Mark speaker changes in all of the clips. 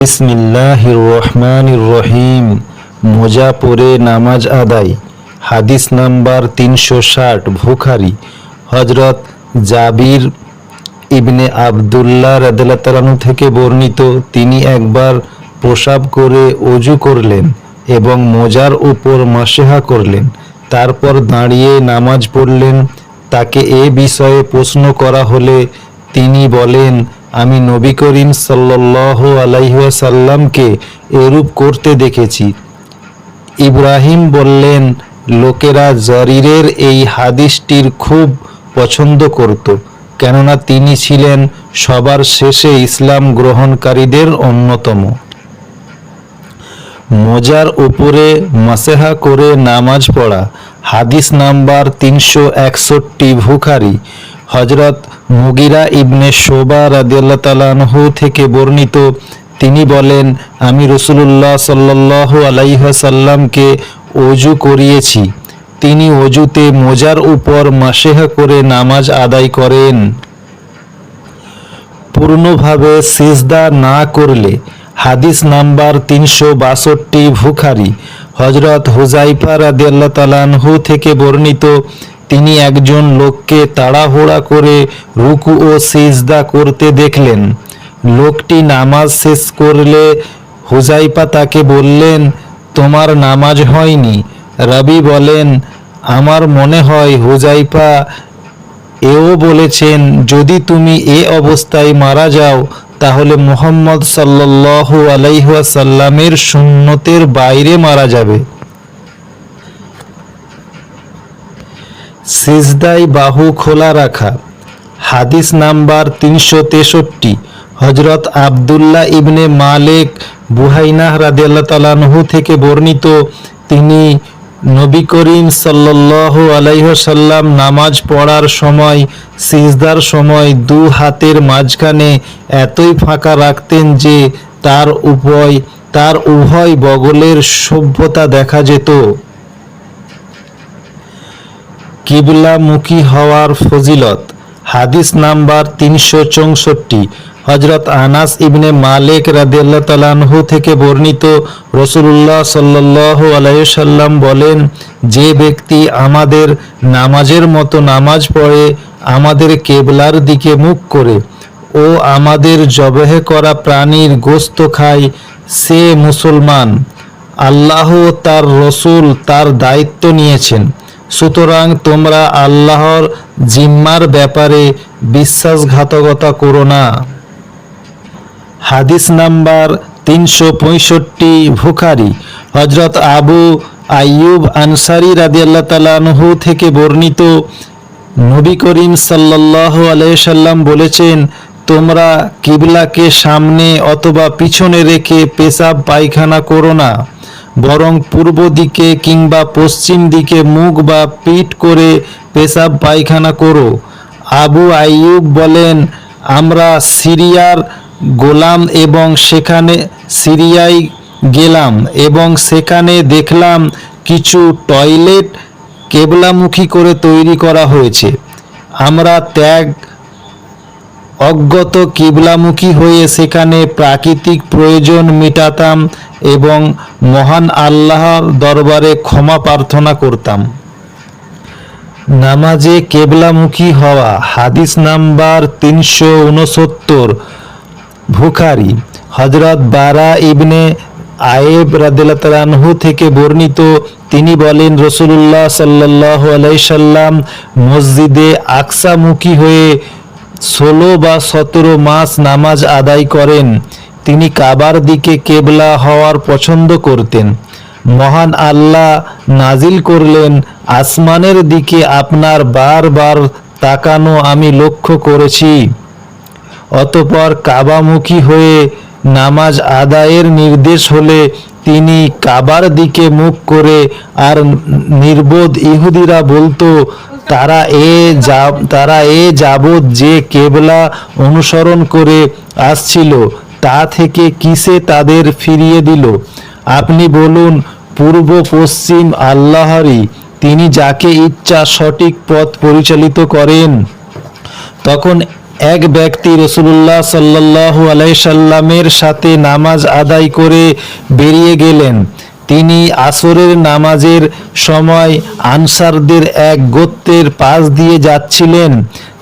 Speaker 1: বিসমিল্লাহির রহমানির রহিম। মোজা পরে নামাজ আদায়। হাদিস নাম্বার 360, বুখারী। হযরত জাবির ইবনে আব্দুল্লাহ রাদিয়াল্লাহু তাআলা আনহু থেকে বর্ণিত, তিনি একবার প্রসাব করে ওযু করলেন এবং মোজার উপর মাসেহা করলেন, তারপর দাঁড়িয়ে নামাজ পড়লেন। তাকে এ বিষয়ে প্রশ্ন করা হলে তিনি বলেন, আমি নবী করিম সাল্লাল্লাহু আলাইহি ওয়াসাল্লামকে এরূপ করতে দেখেছি। ইব্রাহিম বললেন, লোকেরা জরিরের এই হাদিসটির খুব পছন্দ করত, কেননা তিনি ছিলেন সবার শেষে ইসলাম গ্রহণকারীদের অন্যতম। মোজার উপরে মাসেহা করে নামাজ পড়া। হাদিস নাম্বার 361, বুখারী। হযরত মুগিরা ইবনে শুবা রাদিয়াল্লাহু তাআলা আনহু থেকে বর্ণিত, তিনি বলেন, আমি রাসূলুল্লাহ সাল্লাল্লাহু আলাইহি ওয়াসাল্লামকে ওযু করিয়েছি। তিনি ওযুতে মোজার উপর মাসেহা করে নামাজ আদায় করেন। পূর্ণভাবে সিজদা না করলে। হাদিস নাম্বার 362, বুখারী। হযরত হুযায়ফা রাদিয়াল্লাহু তাআলা আনহু থেকে বর্ণিত, তিনি একজন লোককে তাড়াহুড়া করে রুকু ও সিজদা করতে দেখলেন। লোকটি নামাজ শেষ করলে হুযায়ফা তাকে বললেন, তোমার নামাজ হয়নি। রাবী বলেন, আমার মনে হয় হুযায়ফা এও বলেছেন, যদি তুমি এ অবস্থায় মারা যাও তাহলে মুহাম্মদ সাল্লাল্লাহু আলাইহি ওয়াসাল্লামের সুন্নতের বাইরে মারা যাবে। সিজদায় বাহু খোলা রাখা। হাদিস নাম্বার 363, হযরত আব্দুল্লাহ ইবনে মালিক বুহাইনাহ রাদিয়াল্লাহু তাআলা আনহু থেকে বর্ণিত, তিনি নবী করিম সাল্লাল্লাহু আলাইহি ওয়াসাল্লাম নামাজ পড়ার সময় সিজদার সময় দু হাতের মাঝখানে এতই ফাঁকা রাখতেন যে তার উভয় বগলের সভ্যতা দেখা যেত। কিবলামুখী হওয়ার ফজিলত। হাদিস নাম্বার 364, হযরত আনাস ইবনে মালিক রাদিয়াল্লাহু তাআলা আনহু থেকে বর্ণিত, রাসূলুল্লাহ সাল্লাল্লাহু আলাইহি ওয়াসাল্লাম বলেন, যে ব্যক্তি আমাদের নামাজের মতো নামাজ পড়ে, আমাদের কিবলার দিকে মুখ করে ও আমাদের জবাহ করা প্রাণীর গোশত খায়, সে মুসলমান। আল্লাহ ও তার রাসূল তার দায়িত্ব নিয়েছেন, সুতরাং তোমরা আল্লাহর জিম্মার ব্যাপারে বিশ্বাসঘাতকতা করো না। হাদিস নাম্বার 365, বুখারী। হযরত আবু আইয়ুব আনসারী রাদিয়াল্লাহু তাআলা আনহু থেকে বর্ণিত, নবী করিম সাল্লাল্লাহু আলাইহি ওয়াসাল্লাম বলেছেন, তোমরা কিবলাকে সামনে অথবা পিছনে রেখে পেশাব পায়খানা করো না, বরং পূর্ব দিকে কিংবা পশ্চিম দিকে মুখ বা পিঠ করে পেশাব পায়খানা করো। আবু আইয়ুব বলেন, আমরা সিরিয়ার গোলাম এবং সিরিয়ায় গেলাম এবং সেখানে দেখলাম কিছু টয়লেট কেবলামুখী করে তৈরি করা হয়েছে। আমরা অজ্ঞত কিবলামুখী হয়ে সেখানে প্রাকৃতিক প্রয়োজন মিটাতাম এবং মহান আল্লাহর দরবারে ক্ষমা প্রার্থনা করতাম। নামাজে কেবলামুখী হওয়া। হাদিস নাম্বার 369, বুখারী। হযরত বারা ইবনে আয়েব রাদিয়াল্লাহু তাআলা আনহু থেকে বর্ণিত, তিনি বলেন, রাসূলুল্লাহ সাল্লাল্লাহু আলাইহি সাল্লাম মসজিদে আকসামুখী হয়ে 16 বা 17 মাস নামাজ আদায় করেন। তিনি কাবার দিকে কেবলা হওয়ার পছন্দ করতেন। মহান আল্লাহ নাজিল করলেন, আসমানের দিকে আপনার বারবার তাকানো আমি লক্ষ্য করেছি। অতঃপর কাবামুখী হয়ে নামাজ আদায়ের নির্দেশ হলে তিনি কাবার দিকে মুখ করে, আর নির্বোধ ইহুদিরা বলতো, তারা এ যাবৎ যে কেবলা অনুসরণ করে আসছিল তা থেকে কিসে তাদের ফিরিয়ে দিল? আপনি বলুন, পূর্ব পশ্চিম আল্লাহরই, তিনি যাকে ইচ্ছা সঠিক পথ পরিচালিত করেন। তখন এক ব্যক্তি রাসূলুল্লাহ সাল্লাল্লাহু আলাইহি সাল্লামের সাথে নামাজ আদায় করে বেরিয়ে গেলেন। তিনি আসরের নামাজের সময় আনসারদের এক গোত্রের পাশ দিয়ে যাচ্ছিলেন।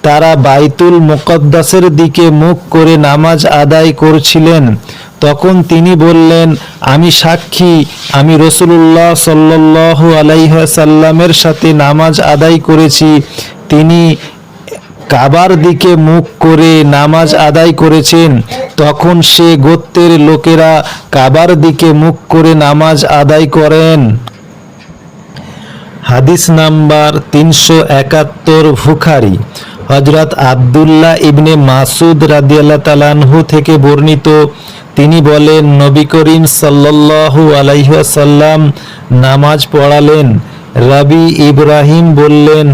Speaker 1: তারা বাইতুল মুকদ্দাসের দিকে মুখ করে নামাজ আদায় করছিলেন। তখন তিনি বললেন, আমি সাক্ষী, আমি রাসূলুল্লাহ সাল্লাল্লাহু আলাইহি সাল্লামের সাথে নামাজ আদায় করেছি। তিনি কাবার দিকে মুখ করে নামাজ আদায় করেছেন। তখন সে গোত্রের লোকেরা কাবার দিকে মুখ করে নামাজ আদায় করেন। হাদিস নাম্বার 371 বুখারী। হযরত আব্দুল্লাহ ইবনে মাসউদ রাদিয়াল্লাহু তাআলা আনহু থেকে বর্ণিত, তিনি বলেন, নবী করিম সাল্লাল্লাহু আলাইহি ওয়াসাল্লাম নামাজ পড়ালেন। রাবি ইব্রাহিম বললেন,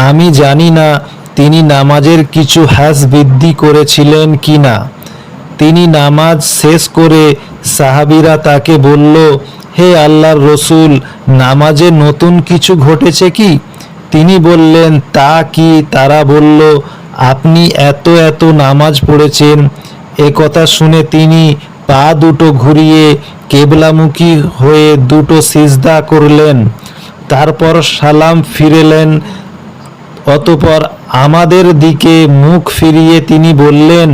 Speaker 1: আমি জানি না তিনি নামাজের কিছু হ্রাস বৃদ্ধি করেছিলেন কিনা। তিনি নামাজ শেষ করে সাহাবীরা তাকে বলল, হে আল্লাহর রসূল, নামাজে নতুন কিছু ঘটেছে কি? তিনি বললেন, তা কি? তারা বলল, আপনি এত এত নামাজ পড়েছেন। এ কথা শুনে তিনি পা দুটো ঘুরিয়ে কেবলামুখী হয়ে দুটো সিজদা করলেন। তারপর সালাম ফিরালেন। অতঃপর আমাদের দিকে মুখ ফিরিয়ে তিনি বললেন,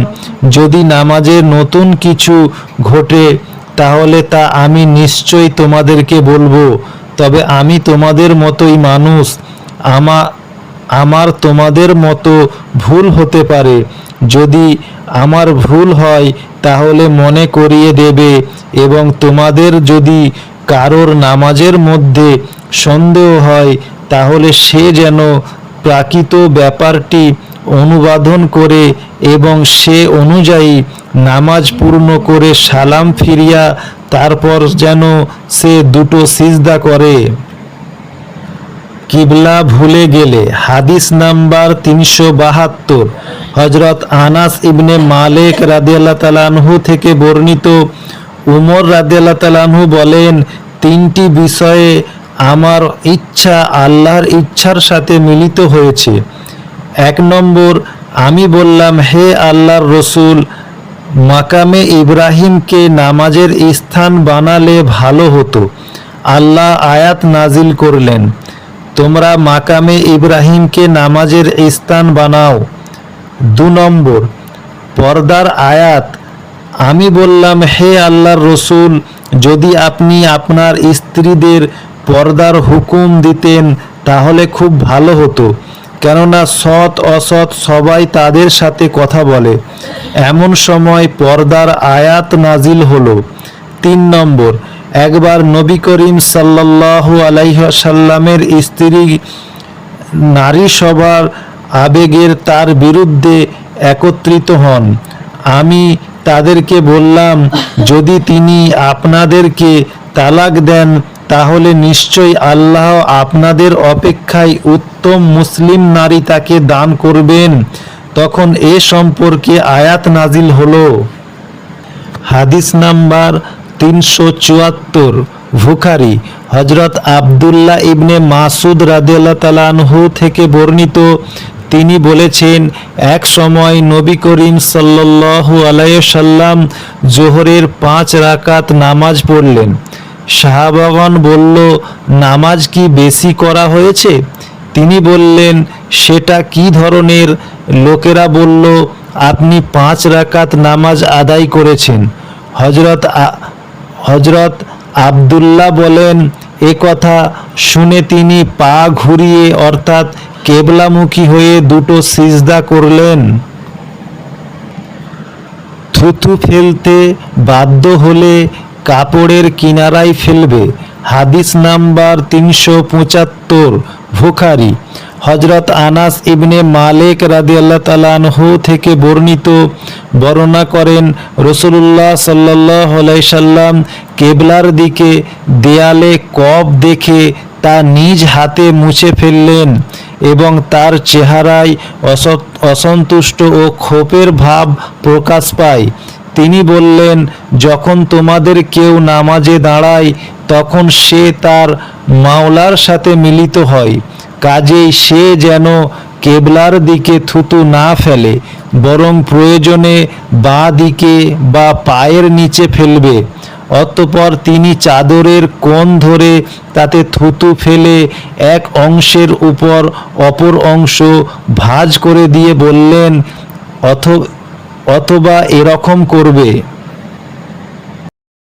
Speaker 1: যদি নামাজে নতুন কিছু ঘটে তাহলে তা আমি নিশ্চয়ই তোমাদেরকে বলবো। তবে আমি তোমাদের মতোই মানুষ, আমার তোমাদের মতো ভুল হতে পারে। যদি আমার ভুল হয় তাহলে মনে করিয়ে দেবে, এবং তোমাদের যদি কারোর নামাজের মধ্যে সন্দেহ হয় তাহলে সে যেন প্রাকৃত ব্যাপারটি অনুবাদন করে এবং সে অনুযায়ী নামাজ পূর্ণ করে সালাম ফিরিয়া তারপর যেন সে দুটো সিজদা করে। কিবলা ভুলে গেলে। হাদিস নাম্বার 372। হযরত আনাস ইবনে মালিক রাদিয়াল্লাহু তাআলা আনহু থেকে বর্ণিত, উমর রাদিয়াল্লাহু তাআলা আনহু বলেন, তিনটি বিষয়ে আমার ইচ্ছা আল্লাহর ইচ্ছার সাথে মিলিত হয়েছে। 1 নম্বর, আমি বললাম, হে আল্লাহর রসূল, মাকামে ইব্রাহিমকে নামাজের স্থান বানালে ভালো হতো। আল্লাহ আয়াত নাজিল করলেন, তোমরা মাকামে ইব্রাহিমকে নামাজের স্থান বানাও। 2 নম্বর, পর্দার আয়াত। আমি বললাম, হে আল্লাহর রসূল, যদি আপনি আপনার স্ত্রীদের পর্দার হুকুম দিতেন তাহলে খুব ভালো হতো, কেননা সৎ অসৎ সবাই তাদের সাথে কথা বলে। এমন সময় পর্দার আয়াত নাজিল হলো। 3 নম্বর, একবার নবী করিম সাল্লাল্লাহু আলাইহি ওয়াসাল্লামের স্ত্রী নারী সবার আবেগের তার বিরুদ্ধে একত্রিত হন। আমি তাদেরকে বললাম, যদি তিনি আপনাদেরকে তালাক দেন তাহলে নিশ্চয়ই আল্লাহ আপনাদের অপেক্ষায় উত্তম মুসলিম নারী তাকে দান করবেন। তখন এ সম্পর্কে আয়াত নাজিল হলো। হাদিস নাম্বার 374 বুখারী। হযরত আব্দুল্লাহ ইবনে মাসউদ রাদিয়াল্লাহু তাআলা আনহু থেকে বর্ণিত, তিনি বলেছেন, এক সময় নবী করিম সাল্লাল্লাহু আলাইহি সাল্লাম জোহরের 5 রাকাত নামাজ পড়লেন। সাহাবাগণ বলল, নামাজ কি বেশি করা হয়েছে? তিনি বললেন, সেটা কি ধরনের? লোকেরা বলল, আপনি 5 রাকাত নামাজ আদায় করেছেন। হযরত আব্দুল্লাহ বলেন, এ কথা শুনে তিনি পা ঘুরিয়ে অর্থাৎ কেবলামুখী হয়ে দুটো সিজদা করলেন। থুথু ফেলতে বাধ্য হলে কাপড়ের কিনারায় ফেলবে। হাদিস নাম্বার 375 বুখারী। হযরত আনাস ইবনে মালিক রাদিয়াল্লাহু তাআলা আনহু থেকে বর্ণনা করেন, রাসূলুল্লাহ সাল্লাল্লাহু আলাইহি সাল্লাম কিবলার দিকে দেয়ালে কব দেখে তা নিজ হাতে মুছে ফেললেন এবং তার চেহারায় অসন্তুষ্ট ও ক্ষোভের ভাব প্রকাশ পায়। তিনি বললেন, যখন তোমাদের কেউ নামাজে দাঁড়ায় তখন সে তার মাওলার সাথে মিলিত হয়, কাজেই সে যেন কেবলার দিকে থুতু না ফেলে, বরং প্রয়োজনে বাঁ দিকে বা পায়ের নিচে ফেলবে। অতঃপর তিনি চাদরের কোণ ধরে তাতে থুতু ফেলে এক অংশের উপর অপর অংশ ভাঁজ করে দিয়ে বললেন, অথবা এরকম করবে।